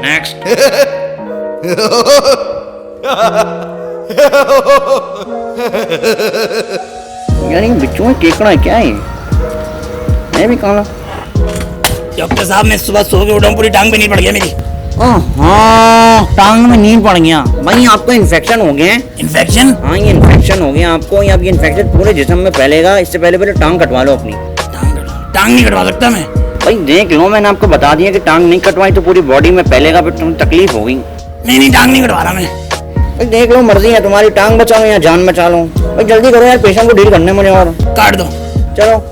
Next. यार ये बिच्छू में केकड़ा क्या है? मैं भी काला। डॉक्टर साहब मैं सुबह सो के उठा हूँ, पूरी टांग पे नील पड़ गया मेरी। हाँ, टांग में नील पड़ गया भाई, आपको इन्फेक्शन हो गया है। इन्फेक्शन? हाँ, ये इन्फेक्शन हो गया आपको। अब ये इन्फेक्शन पूरे जिस्म में फैलेगा। इससे पहले टांग कटवा लो अपनी। टांग नहीं कटवा सकता मैं? भाई देख लो, मैंने आपको बता दिया कि टांग नहीं कटवाई तो पूरी बॉडी में फैलेगा, फिर तुम्हें तकलीफ होगी। नहीं टांग नहीं कटवा रहा मैं। भाई देख लो, मर्जी है तुम्हारी, टांग बचाओ या जान बचा लो। भाई जल्दी करो यार, पेशेंट को डील करने मुझे। और काट दो। चलो।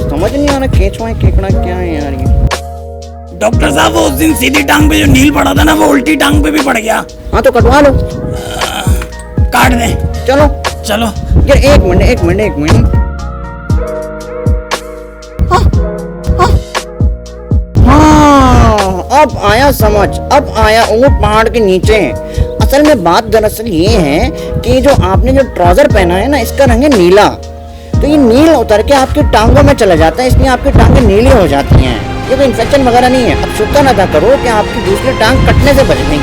समझ नहीं आ रहा केचुआ केकड़ा क्या है यार ये। डॉक्टर साहब वो उस दिन सीधी टांग पे जो नील पड़ा था ना, वो उल्टी टांग पे भी पड़ गया। हाँ तो कटवा लो। काट दे। चलो चलो यार, एक मिनट। हाँ, अब आया समझ, अब आया। ऊँट पहाड़ के नीचे है। असल में बात दरअसल ये है कि जो आपने जो ट्राउजर पहना है ना, इसका रंग है नीला। तो ये नील उतर के आपकी टांगों में चला जाता है, इसलिए आपकी टांगें नीली हो जाती हैं। ये कोई इन्फेक्शन वगैरह नहीं है। अब शुक्र अदा करो कि आपकी दूसरी टांग कटने से बच गई।